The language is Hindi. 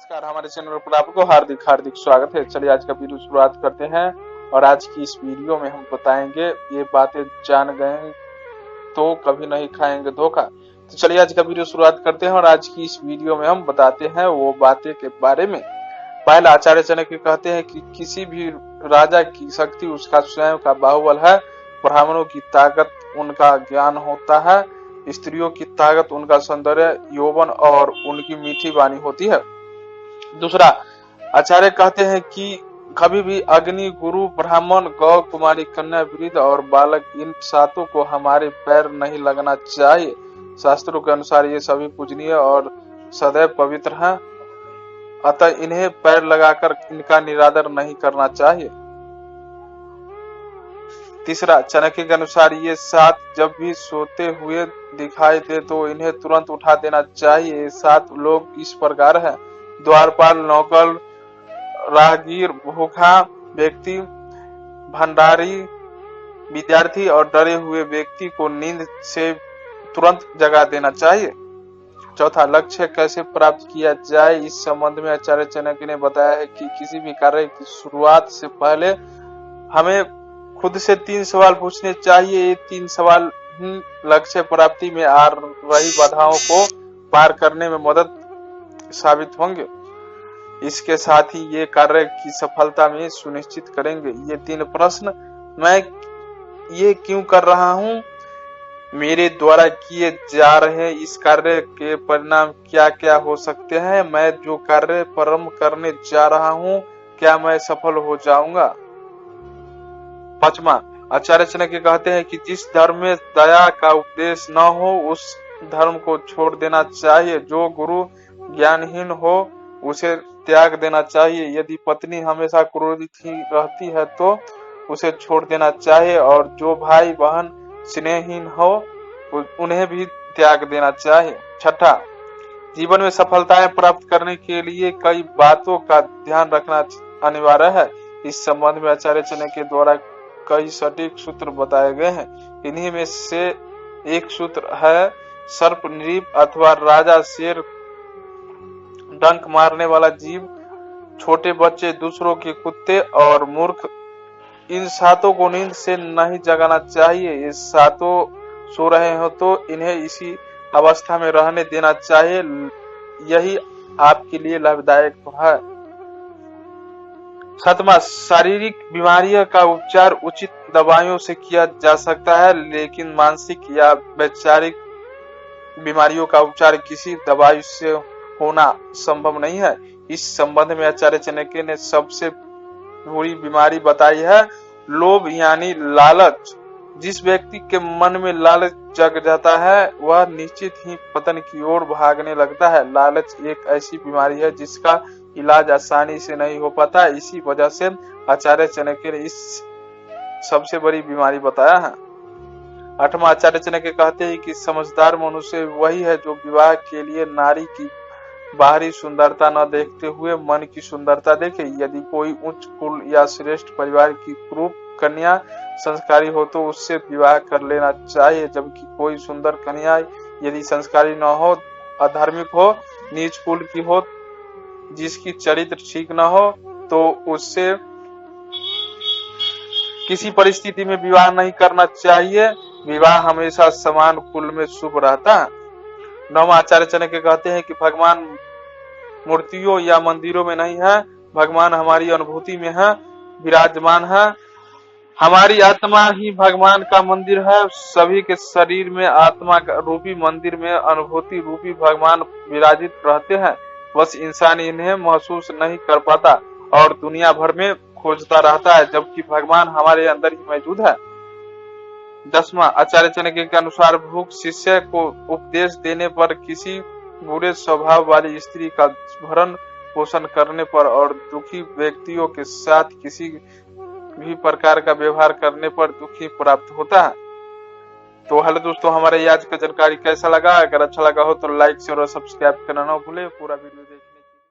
नमस्कार, हमारे चैनल पर आपको हार्दिक हार्दिक स्वागत है। चलिए आज का वीडियो शुरुआत करते हैं और आज की इस वीडियो में हम बताएंगे ये बातें जान गए तो कभी नहीं खाएंगे धोखा। तो चलिए आज का वीडियो शुरुआत करते हैं और आज की इस वीडियो में हम बताते हैं वो बातें के बारे में। पहले आचार्य चाणक्य कहते हैं कि किसी भी राजा की शक्ति उसका स्वयं का बाहुबल है, ब्राह्मणों की ताकत उनका ज्ञान होता है, स्त्रियों की ताकत उनका सौंदर्य यौवन और उनकी मीठी वाणी होती है। दूसरा, आचार्य कहते हैं कि कभी भी अग्नि, गुरु, ब्राह्मण, गौ, कुमारी, कन्या, वृद्ध और बालक इन सातों को हमारे पैर नहीं लगना चाहिए। शास्त्रों के अनुसार ये सभी पूजनीय और सदैव पवित्र हैं, अतः इन्हें पैर लगाकर इनका निरादर नहीं करना चाहिए। तीसरा, चाणक्य के अनुसार ये सात जब भी सोते हुए दिखाई दे तो इन्हें तुरंत उठा देना चाहिए। ये सात लोग इस प्रकार हैं: द्वारपाल, नौकर, राहगीर, भूखा व्यक्ति, भंडारी, विद्यार्थी और डरे हुए व्यक्ति को नींद से तुरंत जगा देना चाहिए। चौथा, लक्ष्य कैसे प्राप्त किया जाए, इस संबंध में आचार्य चाणक्य ने बताया है कि किसी भी कार्य की शुरुआत से पहले हमें खुद से 3 सवाल पूछने चाहिए। ये 3 सवाल ही लक्ष्य प्राप्ति में आ रही बाधाओं को पार करने में मदद साबित होंगे। इसके साथ ही ये कार्य की सफलता में सुनिश्चित करेंगे। ये 3 प्रश्न: मैं ये क्यों कर रहा हूँ, मेरे द्वारा किए जा रहे इस कार्य के परिणाम क्या क्या हो सकते हैं, मैं जो कार्य प्रारंभ करने जा रहा हूँ क्या मैं सफल हो जाऊंगा। पांचवा, आचार्य चाणक्य कहते हैं कि जिस धर्म में दया का उपदेश न हो उस धर्म को छोड़ देना चाहिए। जो गुरु ज्ञानहीन हो उसे त्याग देना चाहिए। यदि पत्नी हमेशा क्रोधित ही रहती है तो उसे छोड़ देना चाहिए और जो भाई बहन स्नेहहीन हो उन्हें भी त्याग देना चाहिए। छठा, जीवन में सफलताएं प्राप्त करने के लिए कई बातों का ध्यान रखना अनिवार्य है। इस संबंध में आचार्य चाणक्य द्वारा कई सटीक सूत्र बताए गए हैं। इन्हीं में से एक सूत्र है सर्प नृप अथवा राजा शेर, डंक मारने वाला जीव, छोटे बच्चे, दूसरों के कुत्ते और मूर्ख। इन सातों को नींद से नहीं जगाना चाहिए। ये सातों सो रहे हो तो इन्हें इसी अवस्था में रहने देना चाहिए, यही आपके लिए लाभदायक है। सातवां, शारीरिक बीमारियों का उपचार उचित दवाइयों से किया जा सकता है, लेकिन मानसिक या वैचारिक बीमारियों का उपचार किसी दवाई से होना संभव नहीं है। इस संबंध में आचार्य चाणक्य ने सबसे बुरी बीमारी बताई है लोभ यानी लालच। जिस व्यक्ति के मन में लालच जग जाता है वह निश्चित ही पतन की ओर भागने लगता है। लालच एक ऐसी बीमारी है जिसका इलाज आसानी से नहीं हो पाता। इसी वजह से आचार्य चाणक्य ने इस सबसे बड़ी बीमारी बताया है। आठवां, आचार्य चाणक्य कहते हैं कि समझदार मनुष्य वही है जो विवाह के लिए नारी की बाहरी सुंदरता न देखते हुए मन की सुंदरता देखे। यदि कोई उच्च कुल या श्रेष्ठ परिवार की कुरूप कन्या संस्कारी हो तो उससे विवाह कर लेना चाहिए, जबकि कोई सुंदर कन्या यदि संस्कारी न हो, अधार्मिक हो, नीच कुल की हो, जिसकी चरित्र ठीक न हो तो उससे किसी परिस्थिति में विवाह नहीं करना चाहिए। विवाह हमेशा समान कुल में शुभ रहता है। नौवां, आचार्य चाणक्य कहते हैं कि भगवान मूर्तियों या मंदिरों में नहीं है, भगवान हमारी अनुभूति में है, विराजमान है। हमारी आत्मा ही भगवान का मंदिर है। सभी के शरीर में आत्मा रूपी मंदिर में अनुभूति रूपी भगवान विराजित रहते हैं, बस इंसान इन्हें महसूस नहीं कर पाता और दुनिया भर में खोजता रहता है, जबकि भगवान हमारे अंदर ही मौजूद है। 10वां, आचार्य चाणक्य के अनुसार भूख शिष्य को उपदेश देने पर, किसी बुरे स्वभाव वाली स्त्री का भरण पोषण करने पर और दुखी व्यक्तियों के साथ किसी भी प्रकार का व्यवहार करने पर दुखी प्राप्त होता है। तो हेलो दोस्तों, हमारे आज का जानकारी कैसा लगा? अगर अच्छा लगा हो तो लाइक शेयर और सब्सक्राइब करना ना भूले। पूरा वीडियो